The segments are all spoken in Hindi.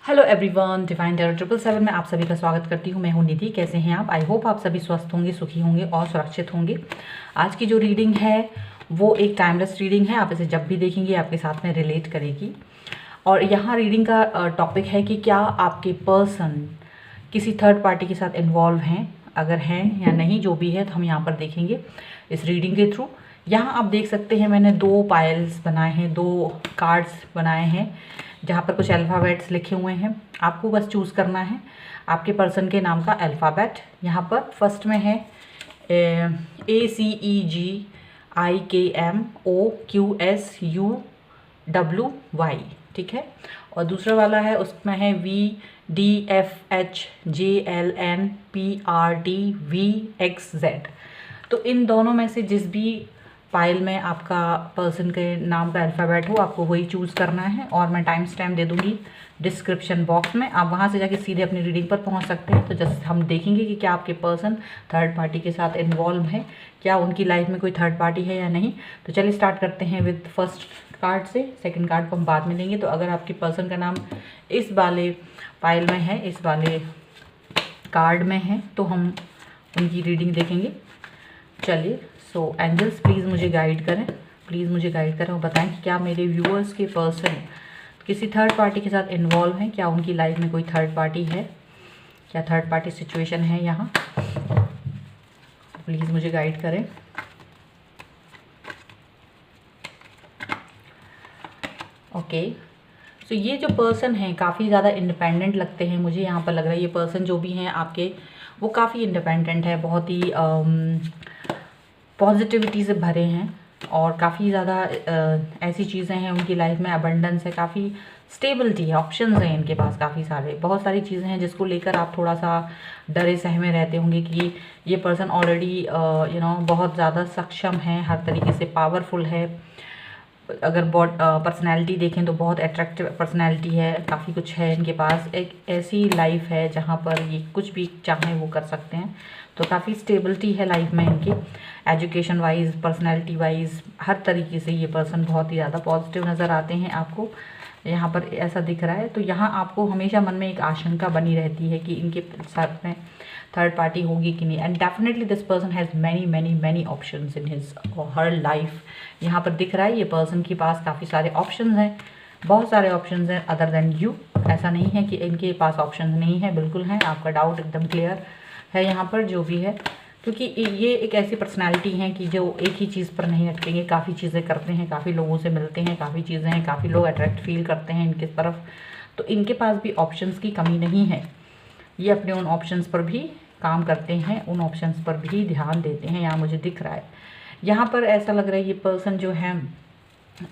हेलो एवरीवन, डिवाइन टैरो 777 में आप सभी का स्वागत करती हूँ। मैं हूँ निधि। कैसे हैं आप? आई होप आप सभी स्वस्थ होंगे, सुखी होंगे और सुरक्षित होंगे। आज की जो रीडिंग है वो एक टाइमलेस रीडिंग है। आप इसे जब भी देखेंगे आपके साथ में रिलेट करेगी। और यहाँ रीडिंग का टॉपिक है कि क्या आपके पर्सन किसी थर्ड पार्टी के साथ इन्वॉल्व हैं, अगर हैं या नहीं, जो भी है तो हम यहाँ पर देखेंगे इस रीडिंग के थ्रू। यहाँ आप देख सकते हैं मैंने दो पायल्स बनाए हैं, दो कार्ड्स बनाए हैं जहाँ पर कुछ अल्फ़ाबेट्स लिखे हुए हैं। आपको बस चूज़ करना है आपके पर्सन के नाम का अल्फ़ाबेट। यहाँ पर फर्स्ट में है ACEGIKMOQSUWY, ठीक है। और दूसरा वाला है उसमें है VDFHJLNPRTVXZ। तो इन दोनों में से जिस भी फाइल में आपका पर्सन के नाम का अल्फ़ाबेट हो आपको वही चूज़ करना है। और मैं टाइम स्टैम्प दे दूँगी डिस्क्रिप्शन बॉक्स में, आप वहाँ से जाके सीधे अपनी रीडिंग पर पहुँच सकते हैं। तो जस्ट हम देखेंगे कि क्या आपके पर्सन थर्ड पार्टी के साथ इन्वॉल्व है, क्या उनकी लाइफ में कोई थर्ड पार्टी है या नहीं। तो चलिए स्टार्ट करते हैं विद फर्स्ट कार्ड से। सेकंड कार्ड को हम बाद में लेंगे। तो अगर आपके पर्सन का नाम इस वाले फाइल में है, इस वाले कार्ड में है, तो हम उनकी रीडिंग देखेंगे। चलिए, सो एंजल्स प्लीज़ मुझे गाइड करें, प्लीज़ मुझे गाइड करें और बताएं कि क्या मेरे व्यूअर्स के पर्सन किसी थर्ड पार्टी के साथ इन्वॉल्व हैं, क्या उनकी लाइफ में कोई थर्ड पार्टी है, क्या थर्ड पार्टी सिचुएशन है यहाँ। प्लीज़ मुझे गाइड करें। ओके, सो ये जो पर्सन हैं काफ़ी ज़्यादा इंडिपेंडेंट लगते हैं मुझे। यहाँ पर लग रहा है ये पर्सन जो भी हैं आपके, वो काफ़ी इंडिपेंडेंट है, बहुत ही पॉजिटिविटी से भरे हैं और काफ़ी ज़्यादा ऐसी चीज़ें हैं उनकी लाइफ में, अबंडेंस है, काफ़ी स्टेबिलिटी है, ऑप्शंस हैं इनके पास काफ़ी सारे, बहुत सारी चीज़ें हैं जिसको लेकर आप थोड़ा सा डरे सहमे रहते होंगे कि ये पर्सन ऑलरेडी बहुत ज़्यादा सक्षम है, हर तरीके से पावरफुल है। अगर पर्सनैलिटी देखें तो बहुत अट्रैक्टिव पर्सनैलिटी है, काफ़ी कुछ है इनके पास। एक ऐसी लाइफ है जहाँ पर ये कुछ भी चाहें वो कर सकते हैं। तो काफ़ी स्टेबिलिटी है लाइफ में इनकी, एजुकेशन वाइज, पर्सनैलिटी वाइज, हर तरीके से ये पर्सन बहुत ही ज़्यादा पॉजिटिव नज़र आते हैं आपको। यहाँ पर ऐसा दिख रहा है। तो यहाँ आपको हमेशा मन में एक आशंका बनी रहती है कि इनके साथ में थर्ड पार्टी होगी कि नहीं। And definitely this person has many many many options in his her life. यहाँ पर दिख रहा है ये पर्सन के पास काफ़ी सारे ऑप्शंस हैं, बहुत सारे ऑप्शंस हैं अदर देन यू। ऐसा नहीं है कि इनके पास ऑप्शंस नहीं है, बिल्कुल हैं। आपका डाउट एकदम क्लियर है यहाँ पर जो भी है, क्योंकि ये एक ऐसी पर्सनालिटी हैं कि जो एक ही चीज़ पर नहीं अटकेंगे, काफ़ी चीज़ें करते हैं, काफ़ी लोगों से मिलते हैं, काफ़ी चीज़ें हैं, काफ़ी लोग अट्रैक्ट फील करते हैं इनके तरफ। तो इनके पास भी ऑप्शंस की कमी नहीं है। ये अपने उन ऑप्शंस पर भी काम करते हैं, उन ऑप्शंस पर भी ध्यान देते हैं, यहाँ मुझे दिख रहा है। यहाँ पर ऐसा लग रहा है ये पर्सन जो है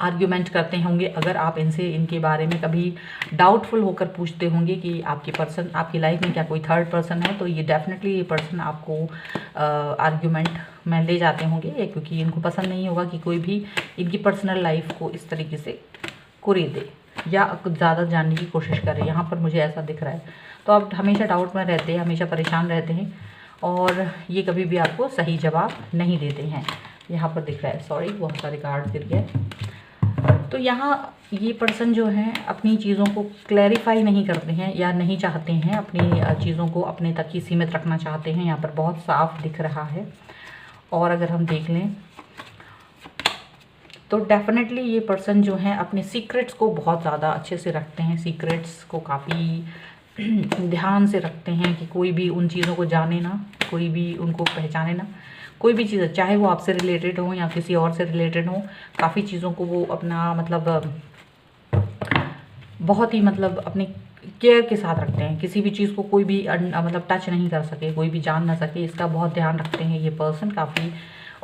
आर्ग्यूमेंट करते होंगे। अगर आप इनसे इनके बारे में कभी डाउटफुल होकर पूछते होंगे कि आपके पर्सन, आपकी लाइफ में क्या कोई थर्ड पर्सन है, तो ये डेफिनेटली ये पर्सन आपको आर्ग्यूमेंट में ले जाते होंगे, क्योंकि इनको पसंद नहीं होगा कि कोई भी इनकी पर्सनल लाइफ को इस तरीके से कुरीदे या कुछ ज़्यादा जानने की कोशिश करे। यहाँ पर मुझे ऐसा दिख रहा है। तो आप हमेशा डाउट में रहते हैं, हमेशा परेशान रहते हैं और ये कभी भी आपको सही जवाब नहीं देते हैं। यहाँ पर दिख रहा है, सॉरी बहुत सारे कार्ड गिर गए। तो यहाँ ये पर्सन जो हैं अपनी चीज़ों को क्लैरिफाई नहीं करते हैं या नहीं चाहते हैं, अपनी चीज़ों को अपने तक ही सीमित रखना चाहते हैं। यहाँ पर बहुत साफ दिख रहा है। और अगर हम देख लें तो डेफिनेटली ये पर्सन जो हैं अपने सीक्रेट्स को बहुत ज़्यादा अच्छे से रखते हैं, सीक्रेट्स को काफ़ी ध्यान से रखते हैं कि कोई भी उन चीज़ों को जाने ना, कोई भी उनको पहचाने ना। कोई भी चीज़ चाहे वो आपसे रिलेटेड हो या किसी और से रिलेटेड हो, काफ़ी चीज़ों को वो अपना बहुत ही अपनी केयर के साथ रखते हैं। किसी भी चीज़ को कोई भी टच नहीं कर सके, कोई भी जान ना सके, इसका बहुत ध्यान रखते हैं ये पर्सन काफ़ी।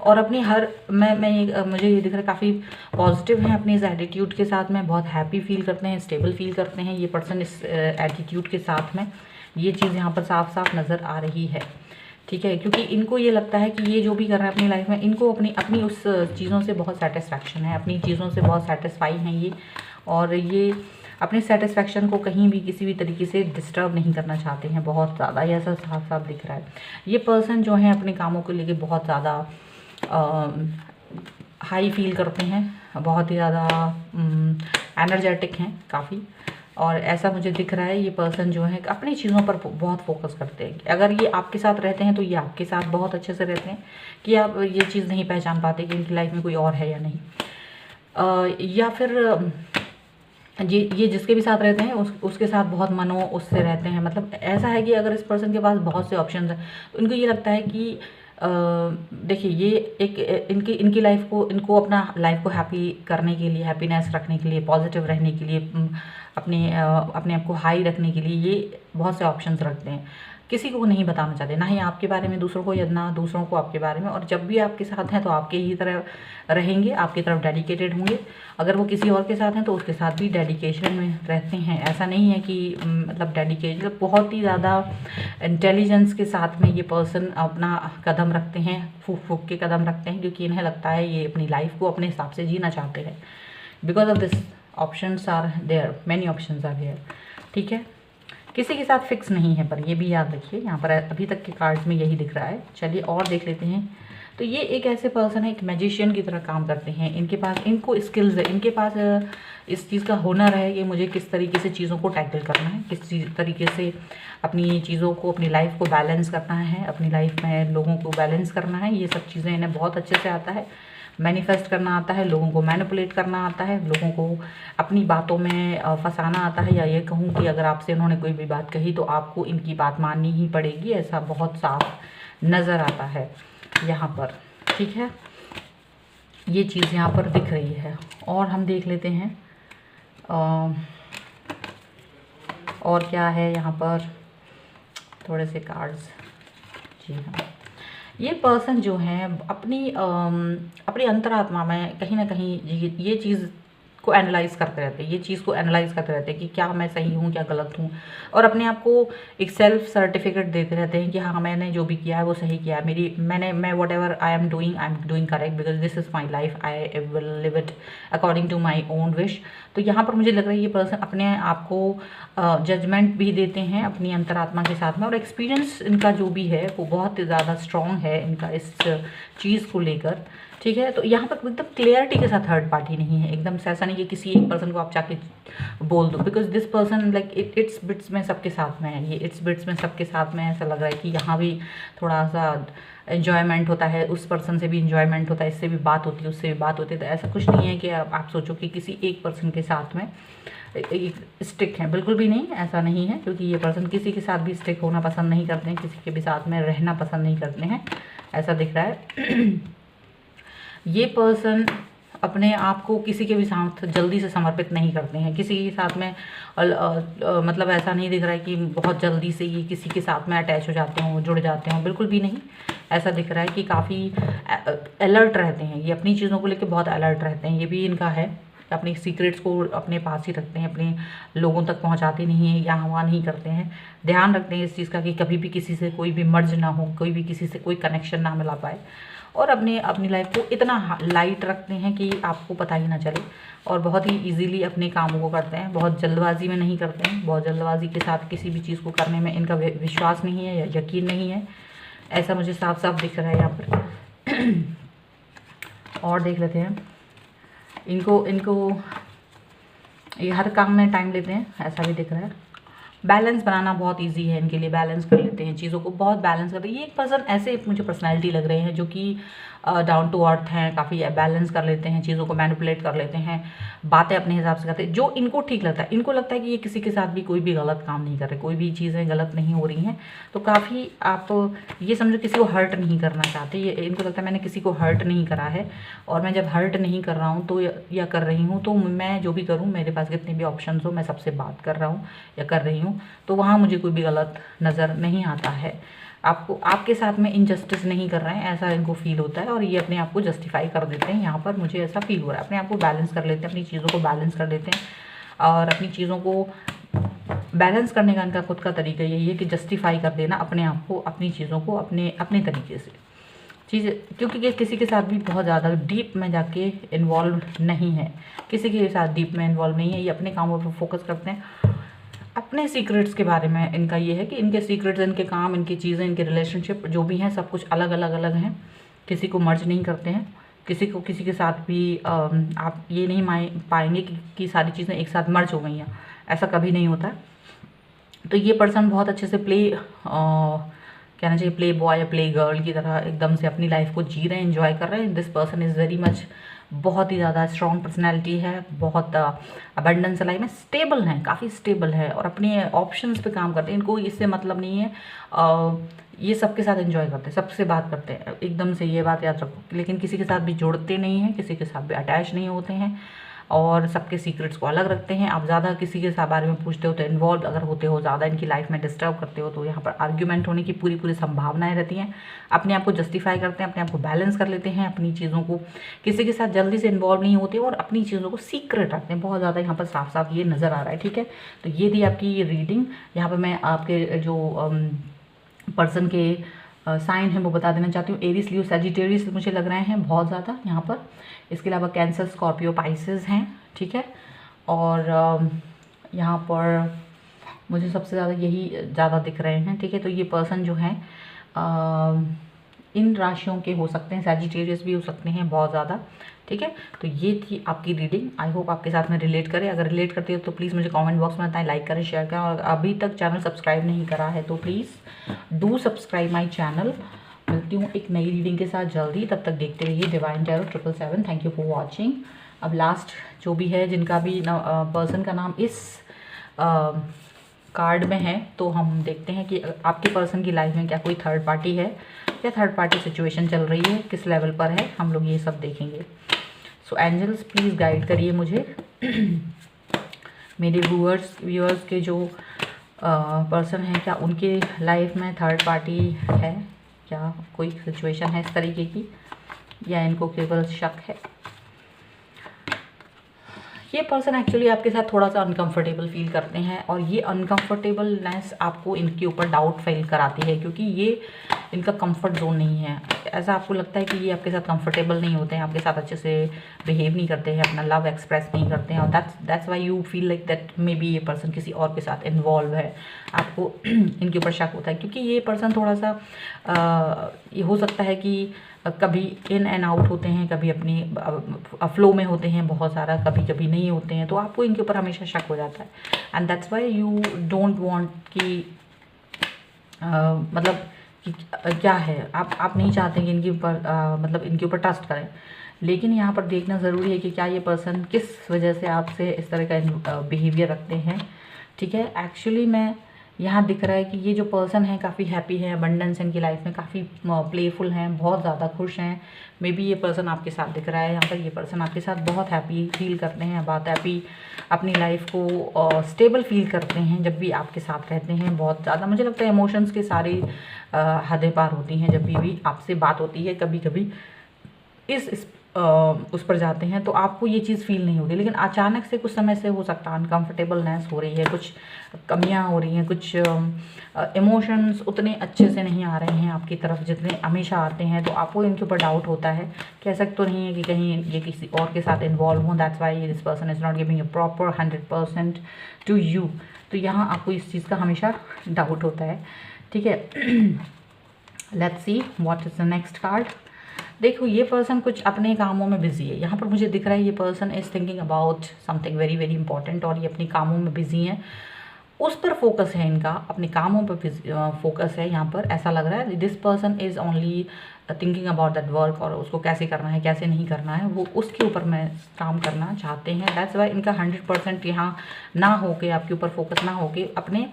और अपनी हर मुझे ये दिख रहा है काफ़ी पॉजिटिव हैं अपने इस एटीट्यूड के साथ में, बहुत हैप्पी फील करते हैं, स्टेबल फील करते हैं ये पर्सन इस एटीट्यूड के साथ में। ये चीज़ यहाँ पर साफ साफ नज़र आ रही है, ठीक है, क्योंकि इनको ये लगता है कि ये जो भी कर रहा है अपनी लाइफ में, इनको अपनी उस चीज़ों से बहुत सेटिस्फैक्शन है, अपनी चीज़ों से बहुत सेटिस्फाई हैं ये। और ये अपने सेटिस्फैक्शन को कहीं भी किसी भी तरीके से डिस्टर्ब नहीं करना चाहते हैं बहुत ज़्यादा, ये ऐसा साफ साफ दिख रहा है। ये पर्सन जो है अपने कामों को लेके बहुत ज़्यादा हाई फील करते हैं, बहुत ही ज़्यादा एनर्जेटिक हैं काफ़ी। और ऐसा मुझे दिख रहा है ये पर्सन जो है अपनी चीज़ों पर बहुत फोकस करते हैं। अगर ये आपके साथ रहते हैं तो ये आपके साथ बहुत अच्छे से रहते हैं कि आप ये चीज़ नहीं पहचान पाते कि इनकी लाइफ में कोई और है या नहीं। या फिर ये जिसके भी साथ रहते हैं उसके साथ बहुत मनो उससे रहते हैं। मतलब ऐसा है कि अगर इस पर्सन के पास बहुत से ऑप्शंस हैं तो इनको ये लगता है कि देखिए ये एक इनकी लाइफ को, इनको अपना लाइफ को हैप्पी करने के लिए, हैप्पीनेस रखने के लिए, पॉजिटिव रहने के लिए, अपने आप को हाई रखने के लिए ये बहुत से ऑप्शंस रखते हैं। किसी को नहीं बताना चाहते, ना ही आपके बारे में दूसरों को, या ना दूसरों को आपके बारे में। और जब भी आपके साथ हैं तो आपके ही तरह रहेंगे, आपकी तरफ डेडिकेटेड होंगे। अगर वो किसी और के साथ हैं तो उसके साथ भी डेडिकेशन में रहते हैं। ऐसा नहीं है कि मतलब डेडिकेशन, बहुत ही ज़्यादा इंटेलिजेंस के साथ में ये पर्सन अपना कदम रखते हैं, फूक फूक के कदम रखते हैं, क्योंकि इन्हें लगता है ये अपनी लाइफ को अपने हिसाब से जीना चाहते हैं। Because of this options are there, many options are there. ठीक है, किसी के साथ फिक्स नहीं है, पर ये भी याद रखिए। यहाँ पर अभी तक के कार्ड्स में यही दिख रहा है। चलिए और देख लेते हैं। तो ये एक ऐसे पर्सन है, एक मैजिशियन की तरह काम करते हैं। इनके पास, इनको स्किल्स है, इनके पास इस चीज़ का हुनर है कि मुझे किस तरीके से चीज़ों को टैकल करना है, किस तरीके से अपनी चीज़ों को, अपनी लाइफ को बैलेंस करना है, अपनी लाइफ में लोगों को बैलेंस करना है। ये सब चीज़ें इन्हें बहुत अच्छे से आता है। मैनिफेस्ट करना आता है, लोगों को मैनिपुलेट करना आता है, लोगों को अपनी बातों में फंसाना आता है। या ये कहूँ कि अगर आपसे उन्होंने कोई भी बात कही तो आपको इनकी बात माननी ही पड़ेगी, ऐसा बहुत साफ नज़र आता है यहाँ पर। ठीक है, ये चीज़ यहाँ पर दिख रही है। और हम देख लेते हैं और क्या है यहाँ पर, थोड़े से कार्ड्स। जी हाँ, ये पर्सन जो है अपनी अंतरात्मा में कहीं ना कहीं ये चीज़ को एनालाइज करते रहते हैं, ये चीज़ को एनालाइज करते रहते हैं कि क्या मैं सही हूँ, क्या गलत हूँ। और अपने आप को एक सेल्फ सर्टिफिकेट देते रहते हैं कि हाँ, मैंने जो भी किया है वो सही किया है। मैं whatever I am doing correct, because this is my life, I will live it according to my own wish. तो यहाँ पर मुझे लग रहा है ये पर्सन अपने आप को जजमेंट भी देते हैं अपनी अंतरात्मा के साथ में। और एक्सपीरियंस इनका जो भी है वो बहुत ज़्यादा स्ट्रॉन्ग है इनका इस चीज़ को लेकर। ठीक है, तो यहाँ पर एकदम क्लियरिटी के साथ थर्ड पार्टी नहीं है। एकदम से ऐसा नहीं कि किसी एक पर्सन को आप जाके बोल दो, because this person like it's bits में सबके साथ में है। ये इट्स बिट्स में सबके साथ में ऐसा लग रहा है कि यहाँ भी थोड़ा सा एन्जॉयमेंट होता है, उस पर्सन से भी इन्जॉयमेंट होता है, इससे भी बात होती है, उससे भी बात होती है। तो ऐसा कुछ नहीं है कि आप सोचो कि किसी एक पर्सन के साथ में स्टिक हैं, बिल्कुल भी नहीं, ऐसा नहीं है। क्योंकि ये पर्सन किसी के साथ भी स्टिक होना पसंद नहीं करते हैं, किसी के भी साथ में रहना पसंद नहीं करते हैं, ऐसा दिख रहा है। ये पर्सन अपने आप को किसी के भी साथ जल्दी से समर्पित नहीं करते हैं, किसी के साथ में मतलब ऐसा नहीं दिख रहा है कि बहुत जल्दी से ये किसी के साथ में अटैच हो जाते हों, जुड़ जाते हों, बिल्कुल भी नहीं। ऐसा दिख रहा है कि काफ़ी अलर्ट रहते हैं, ये अपनी चीज़ों को लेकर बहुत अलर्ट रहते हैं। ये भी इनका है, अपनी सीक्रेट्स को अपने पास ही रखते हैं, अपने लोगों तक पहुंचाते नहीं हैं, यहाँ वहाँ नहीं करते हैं। ध्यान रखते हैं इस चीज़ का कि कभी भी किसी से कोई भी मर्ज ना हो, कोई भी किसी से कोई कनेक्शन ना मिला पाए। और अपनी लाइफ को इतना लाइट रखते हैं कि आपको पता ही ना चले। और बहुत ही इजीली अपने कामों को करते हैं, बहुत जल्दबाजी में नहीं करते हैं। बहुत जल्दबाजी के साथ किसी भी चीज़ को करने में इनका विश्वास नहीं है या यकीन नहीं है, ऐसा मुझे साफ साफ दिख रहा है यहाँ पर। और देख लेते हैं, इनको ये हर काम में टाइम लेते हैं, ऐसा भी दिख रहा है। बैलेंस बनाना बहुत इजी है इनके लिए, बैलेंस कर लेते हैं चीज़ों को, बहुत बैलेंस करते हैं। ये एक पर्सन ऐसे मुझे पर्सनैलिटी लग रहे हैं जो कि डाउन टू अर्थ हैं, काफ़ी बैलेंस कर लेते हैं, चीज़ों को मैनिपुलेट कर लेते हैं, बातें अपने हिसाब से करते हैं जो इनको ठीक लगता है। इनको लगता है कि ये किसी के साथ भी कोई भी गलत काम नहीं कर रहे, कोई भी चीज़ें गलत नहीं हो रही हैं। तो काफ़ी आप ये समझो किसी को हर्ट नहीं करना चाहते। ये इनको लगता है मैंने किसी को हर्ट नहीं करा है, और मैं जब हर्ट नहीं कर रहा हूँ तो या कर रही हूँ तो मैं जो भी करूँ, मेरे पास कितने भी ऑप्शन हो, मैं सबसे बात कर रहा हूँ या कर रही हूँ, तो वहाँ मुझे कोई भी गलत नज़र नहीं आता है। आपके साथ में इनजस्टिस नहीं कर रहे हैं, ऐसा इनको फील होता है। और ये अपने आप को जस्टिफाई कर देते हैं, यहाँ पर मुझे ऐसा फील हो रहा है। अपने आप को बैलेंस कर लेते हैं, अपनी चीज़ों को बैलेंस कर लेते हैं। और अपनी चीज़ों को बैलेंस करने का इनका खुद का तरीका यही है कि जस्टिफाई कर देना अपने आप को, अपनी चीज़ों को अपने तरीके से चीज़ें। क्योंकि ये किसी के साथ भी बहुत ज़्यादा डीप में जाके इन्वॉल्व नहीं है, किसी के साथ डीप में इन्वॉल्व नहीं है। ये अपने कामों पर फोकस करते हैं। अपने सीक्रेट्स के बारे में इनका ये है कि इनके सीक्रेट्स, इनके काम, इनकी चीज़ें, इनके रिलेशनशिप जो भी हैं, सब कुछ अलग अलग हैं। किसी को मर्ज नहीं करते हैं, किसी के साथ भी आप ये नहीं पाएंगे कि सारी चीज़ें एक साथ मर्ज हो गई हैं। ऐसा कभी नहीं होता। तो ये पर्सन बहुत अच्छे से कहना चाहिए प्ले बॉय या प्ले गर्ल की तरह एकदम से अपनी लाइफ को जी रहे हैं, एंजॉय कर रहे हैं। This person is very much, बहुत ही ज़्यादा स्ट्रॉन्ग पर्सनैलिटी है, बहुत अबंडेंस लाइफ में स्टेबल हैं, काफ़ी स्टेबल है और अपने ऑप्शंस पे काम करते हैं। इनको इससे मतलब नहीं है, ये सबके साथ एंजॉय करते हैं, सबसे बात करते हैं, एकदम से ये बात याद रखो। लेकिन किसी के साथ भी जुड़ते नहीं हैं, किसी के साथ भी अटैच नहीं होते हैं और सबके सीक्रेट्स को अलग रखते हैं। आप ज़्यादा किसी के बारे में पूछते हो तो इन्वॉल्व अगर होते हो, ज़्यादा इनकी लाइफ में डिस्टर्ब करते हो तो यहाँ पर आर्ग्यूमेंट होने की पूरी संभावनाएं रहती हैं। अपने आप को जस्टिफाई करते हैं, अपने आप को बैलेंस कर लेते हैं, अपनी चीज़ों को किसी के साथ जल्दी से इन्वॉल्व नहीं होते और अपनी चीज़ों को सीक्रेट रखते हैं बहुत ज़्यादा। यहाँ पर साफ साफ ये नज़र आ रहा है, ठीक है। तो ये थी आपकी ये रीडिंग। यहाँ पर मैं आपके जो पर्सन के साइन है वो बता देना चाहती हूँ। एरीज, लियो, सैजिटेरियस मुझे लग रहे हैं बहुत ज़्यादा यहाँ पर। इसके अलावा कैंसर, स्कॉर्पियो, पाइसेस हैं, ठीक है। और यहाँ पर मुझे सबसे ज़्यादा यही ज़्यादा दिख रहे हैं, ठीक है। तो ये पर्सन जो है इन राशियों के हो सकते हैं, सैजिटेरियस भी हो सकते हैं बहुत ज़्यादा, ठीक है। तो ये थी आपकी रीडिंग। आई होप आपके साथ में रिलेट करे। अगर रिलेट करती है तो प्लीज़ मुझे कमेंट बॉक्स में बताएं, लाइक करें, शेयर करें। और अभी तक चैनल सब्सक्राइब नहीं करा है तो please do subscribe my channel. मिलती हूँ एक नई रीडिंग के साथ जल्दी, तब तक देखते रहिए Divine Tarot 777। Thank you for watching. अब लास्ट जो भी है, जिनका भी पर्सन का नाम इस कार्ड में है, तो हम देखते हैं कि आपके पर्सन की लाइफ में क्या कोई थर्ड पार्टी है या थर्ड पार्टी सिचुएशन चल रही है, किस लेवल पर है, हम लोग ये सब देखेंगे। सो एंजल्स प्लीज़ गाइड करिए मुझे। मेरे व्यूअर्स के जो पर्सन हैं, क्या उनके लाइफ में थर्ड पार्टी है, क्या कोई सिचुएशन है इस तरीके की, या इनको केवल शक है। ये पर्सन एक्चुअली आपके साथ थोड़ा सा अनकंफर्टेबल फील करते हैं और ये अनकंफर्टेबलनेस आपको इनके ऊपर डाउट फील कराती है, क्योंकि ये इनका कंफर्ट जोन नहीं है। ऐसा आपको लगता है कि ये आपके साथ कंफर्टेबल नहीं होते हैं, आपके साथ अच्छे से बिहेव नहीं करते हैं, अपना लव एक्सप्रेस नहीं करते हैं, और that's why you feel like that may be ये पर्सन किसी और के साथ इन्वॉल्व है। आपको इनके ऊपर शक होता है, क्योंकि ये पर्सन थोड़ा सा ये हो सकता है कि कभी इन एंड आउट होते हैं, कभी अपनी फ्लो में होते हैं बहुत सारा, कभी कभी नहीं होते हैं, तो आपको इनके ऊपर हमेशा शक हो जाता है। And that's why you don't want कि मतलब कि क्या है, आप नहीं चाहते कि इनके ऊपर मतलब इनके ऊपर ट्रस्ट करें। लेकिन यहाँ पर देखना ज़रूरी है कि क्या ये पर्सन किस वजह से आपसे इस तरह का बिहेवियर रखते हैं, ठीक है। एक्चुअली मैं यहाँ दिख रहा है कि ये जो पर्सन है काफ़ी हैप्पी है, अबंडेंस इनकी लाइफ में, काफ़ी प्लेफुल हैं, बहुत ज़्यादा खुश हैं। मे बी ये पर्सन आपके साथ दिख रहा है यहाँ पर, ये पर्सन आपके साथ बहुत हैप्पी फील करते हैं, बहुत हैप्पी अपनी लाइफ को स्टेबल फील करते हैं जब भी आपके साथ रहते हैं। बहुत ज़्यादा मुझे लगता है इमोशंस के सारी हदें पार होती हैं जब भी आपसे बात होती है। कभी कभी उस पर जाते हैं तो आपको ये चीज़ फील नहीं होती, लेकिन अचानक से कुछ समय से हो सकता है अनकंफर्टेबलनेस हो रही है, कुछ कमियां हो रही हैं, कुछ इमोशंस उतने अच्छे से नहीं आ रहे हैं आपकी तरफ जितने हमेशा आते हैं, तो आपको इनके ऊपर डाउट होता है कि ऐसा तो नहीं है कि कहीं ये किसी और के साथ इन्वॉल्व हों। That's why this person is not giving a proper 100% to you. तो यहाँ आपको इस चीज़ का हमेशा डाउट होता है, ठीक है। Let's see what is the next card. देखो ये पर्सन कुछ अपने कामों में बिजी है, यहाँ पर मुझे दिख रहा है ये person is thinking about something very very important, और ये अपने कामों में बिजी हैं, उस पर फोकस है इनका, अपने कामों पर फोकस है यहाँ पर, ऐसा लग रहा है। This person is only thinking about that work, और उसको कैसे करना है कैसे नहीं करना है वो उसके ऊपर में काम करना चाहते हैं। दैट्स वाई इनका 100% यहाँ ना हो के, आपके ऊपर फोकस ना हो के, अपने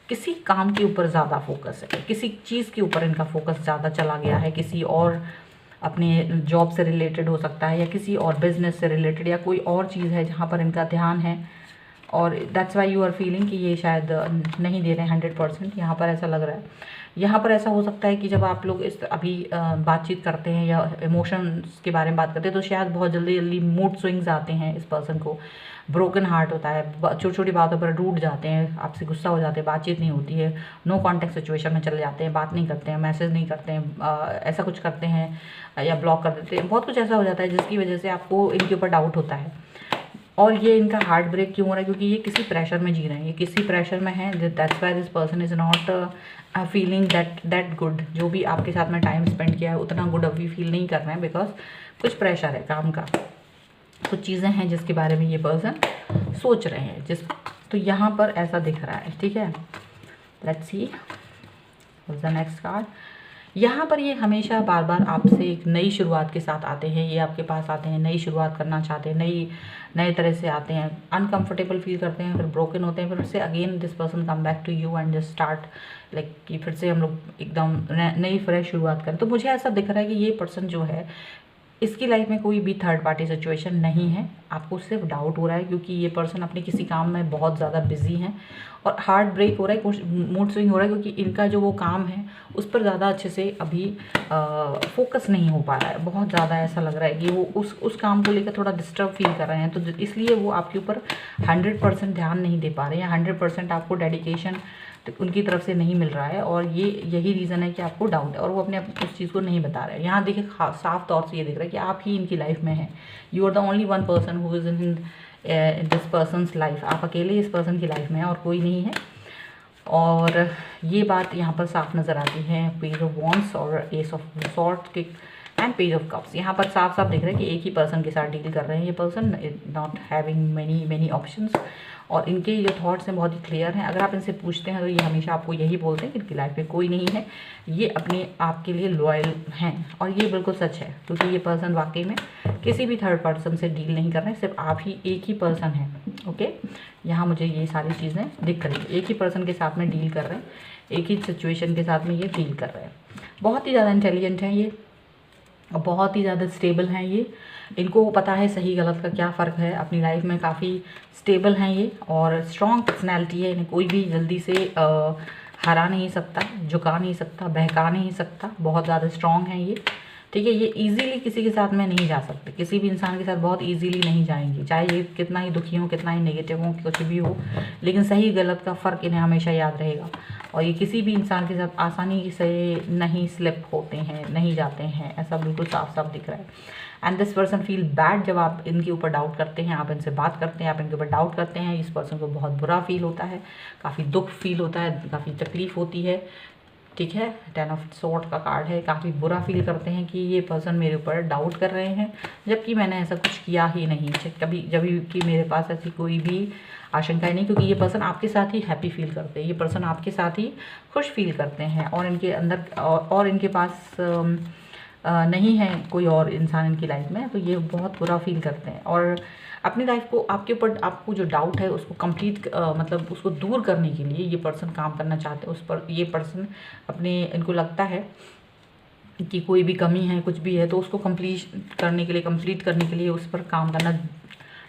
किसी काम के ऊपर ज़्यादा फोकस है, किसी चीज़ के ऊपर इनका फोकस ज़्यादा चला गया है, किसी और अपने जॉब से रिलेटेड हो सकता है, या किसी और बिजनेस से रिलेटेड, या कोई और चीज़ है जहाँ पर इनका ध्यान है, और that's why you are feeling कि ये शायद नहीं दे रहे हैं 100%। यहाँ पर ऐसा लग रहा है। यहाँ पर ऐसा हो सकता है कि जब आप लोग इस अभी बातचीत करते हैं या इमोशंस के बारे में बात करते हैं, तो शायद बहुत जल्दी जल्दी मूड स्विंग्स आते हैं, इस पर्सन को ब्रोकन हार्ट होता है, छोटी छोटी बातों पर रूठ जाते हैं, आपसे गुस्सा हो जाते हैं, बातचीत नहीं होती है, नो कॉन्टेक्ट सिचुएशन में चले जाते हैं, बात नहीं करते हैं, मैसेज नहीं करते हैं, ऐसा कुछ करते हैं या ब्लॉक कर देते हैं, बहुत कुछ ऐसा हो जाता है जिसकी वजह से आपको इनके ऊपर डाउट होता है। और ये इनका हार्ट ब्रेक क्यों हो रहा है, क्योंकि ये किसी प्रेशर में जी रहे हैं, ये किसी प्रेशर में है। That's why this person is not feeling that good. जो भी आपके साथ में टाइम स्पेंड किया है उतना गुड अभी फील नहीं कर रहे हैं, बिकॉज कुछ प्रेशर है काम का, कुछ चीज़ें हैं जिसके बारे में ये पर्सन सोच रहे हैं जिस, तो यहाँ पर ऐसा दिख रहा है, ठीक है। Let's see the next card. यहाँ पर ये हमेशा बार बार आपसे एक नई शुरुआत के साथ आते हैं, ये आपके पास आते हैं, नई शुरुआत करना चाहते हैं, नए तरह से आते हैं, अनकंफर्टेबल फील करते हैं, फिर ब्रोकन होते हैं, फिर से again this person come back to you and just start like कि फिर से हम लोग एकदम नई फ्रेश शुरुआत करें। तो मुझे ऐसा दिख रहा है कि ये पर्सन जो है, इसकी लाइफ में कोई भी थर्ड पार्टी सिचुएशन नहीं है। आपको सिर्फ डाउट हो रहा है क्योंकि ये पर्सन अपने किसी काम में बहुत ज़्यादा बिजी हैं और हार्ट ब्रेक हो रहा है, कुछ मूड स्विंग हो रहा है क्योंकि इनका जो वो काम है उस पर ज़्यादा अच्छे से अभी फोकस नहीं हो पा रहा है। बहुत ज़्यादा ऐसा लग रहा है कि वो उस काम को लेकर थोड़ा डिस्टर्ब फील कर रहे हैं, तो इसलिए वो आपके ऊपर 100% ध्यान नहीं दे पा रहे हैं, 100% आपको डेडिकेशन उनकी तरफ से नहीं मिल रहा है, और यही रीज़न है कि आपको डाउट है और वो अपने उस चीज़ को नहीं बता रहे हैं। यहाँ देखिए साफ तौर से ये दिख रहा है कि आप ही इनकी लाइफ में हैं। You are the only one person who is in this person's life. आप अकेले इस पर्सन की लाइफ में हैं और कोई नहीं है, और ये बात यहाँ पर साफ नज़र आती है पेज ऑफ वॉन्ड्स और एस ऑफ सॉर्ट के एंड पेज ऑफ कप्स। यहाँ पर साफ साफ दिख रहा है कि एक ही पर्सन के साथ डील कर रहे हैं ये person, not having many options, और इनके जो थॉट्स हैं बहुत ही क्लियर हैं। अगर आप इनसे पूछते हैं तो ये हमेशा आपको यही बोलते हैं कि इनकी लाइफ में कोई नहीं है, ये अपने आप के लिए लॉयल हैं, और ये बिल्कुल सच है क्योंकि ये पर्सन वाकई में किसी भी थर्ड पर्सन से डील नहीं कर रहे हैं, सिर्फ आप ही एक ही पर्सन है। ओके, यहाँ मुझे ये सारी चीज़ें दिख रही हैं, एक ही पर्सन के साथ में डील कर रहे हैं, एक ही सिचुएशन के साथ में ये डील कर रहे हैं। बहुत ही ज़्यादा इंटेलिजेंट हैं ये, बहुत ही ज़्यादा स्टेबल हैं ये, इनको पता है सही गलत का क्या फ़र्क है, अपनी लाइफ में काफ़ी स्टेबल हैं ये, और स्ट्रॉन्ग पर्सनैलिटी है, इन्हें कोई भी जल्दी से हरा नहीं सकता, झुका नहीं सकता, बहका नहीं सकता, बहुत ज़्यादा स्ट्रॉन्ग हैं ये, ठीक है। ये इजीली किसी के साथ में नहीं जा सकते, किसी भी इंसान के साथ बहुत इजीली नहीं जाएंगी, चाहे ये कितना ही दुखी हो, कितना ही नेगेटिव हो, कुछ भी हो, लेकिन सही गलत का फ़र्क इन्हें हमेशा याद रहेगा, और ये किसी भी इंसान के साथ आसानी से नहीं स्लिप होते हैं, नहीं जाते हैं, ऐसा बिल्कुल साफ साफ दिख रहा है। And this person feel bad जब आप इनके ऊपर डाउट करते हैं, आप इनसे बात करते हैं, आप इनके ऊपर डाउट करते हैं, इस पर्सन को बहुत बुरा फील होता है, काफ़ी दुख फील होता है, काफ़ी तकलीफ़ होती है, ठीक है। 10 ऑफ सॉर्ट का कार्ड है, काफ़ी बुरा फील करते हैं कि ये पर्सन मेरे ऊपर डाउट कर रहे हैं जबकि मैंने ऐसा कुछ किया ही नहीं, कभी जब कि मेरे पास ऐसी कोई भी आशंका नहीं, क्योंकि ये पर्सन आपके साथ ही हैप्पी फील करते हैं, ये पर्सन आपके साथ ही खुश फील करते हैं, और इनके अंदर और इनके पास नहीं है कोई और इंसान इनकी लाइफ में, तो ये बहुत बुरा फील करते हैं, और अपनी लाइफ को आपके ऊपर, आपको जो डाउट है उसको कंप्लीट मतलब उसको दूर करने के लिए ये पर्सन काम करना चाहते हैं उस पर। ये पर्सन अपने, इनको लगता है कि कोई भी कमी है, कुछ भी है, तो उसको कंप्लीट करने के लिए उस पर काम करना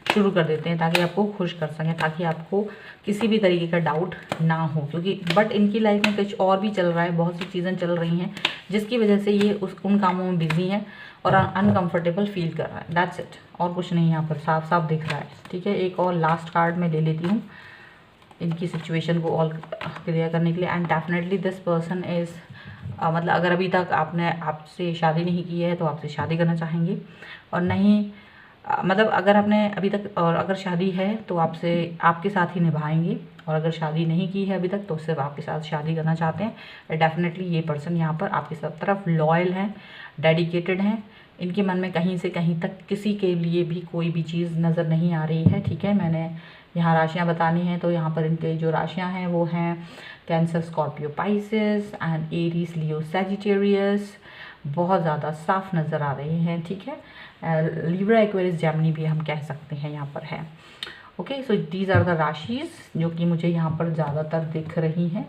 शुरू कर देते हैं ताकि आपको खुश कर सकें, ताकि आपको किसी भी तरीके का डाउट ना हो, क्योंकि बट इनकी लाइफ में कुछ और भी चल रहा है, बहुत सी चीज़ें चल रही हैं जिसकी वजह से ये उन कामों में बिजी हैं और अनकंफर्टेबल फील कर रहा है। दैट्स इट, और कुछ नहीं यहाँ पर साफ साफ दिख रहा है, ठीक है। एक और लास्ट कार्ड मैं ले लेती हूँ इनकी सिचुएशन को ऑल क्लियर करने के लिए। And definitely this person is मतलब अगर अभी तक आपसे शादी नहीं की है तो आपसे शादी करना चाहेंगे, और नहीं मतलब अगर आपने अभी तक, और अगर शादी है तो आपके साथ ही निभाएंगे, और अगर शादी नहीं की है अभी तक तो सिर्फ आपके साथ शादी करना चाहते हैं। डेफिनेटली ये पर्सन यहाँ पर आपकी सब तरफ लॉयल हैं, डेडिकेटेड हैं, इनके मन में कहीं से कहीं तक किसी के लिए भी कोई भी चीज़ नज़र नहीं आ रही है, ठीक है। मैंने यहाँ राशियाँ बतानी हैं तो यहाँ पर इनके जो राशियाँ हैं वो हैं cancer, Scorpio, Pisces and Aries, Leo, Sagittarius, बहुत ज़्यादा साफ नज़र आ रहे हैं, ठीक है। लिब्रा, एक्वेरियस, जेमिनी भी हम कह सकते हैं यहाँ पर है। Okay, so these are the राशीज़ जो कि मुझे यहाँ पर ज़्यादातर दिख रही हैं।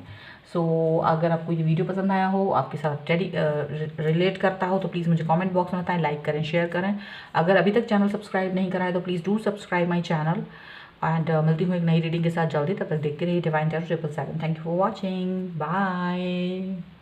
सो अगर आपको ये वीडियो पसंद आया हो, आपके साथ रिलेट करता हो, तो प्लीज़ मुझे कमेंट बॉक्स में बताएं, लाइक करें, शेयर करें। अगर अभी तक चैनल सब्सक्राइब नहीं करा है तो please do subscribe my channel. And मिलती हूँ एक नई रीडिंग के साथ जल्दी, तब तक देखते रहिए Divine Tarot 777। Thank you for watching, bye.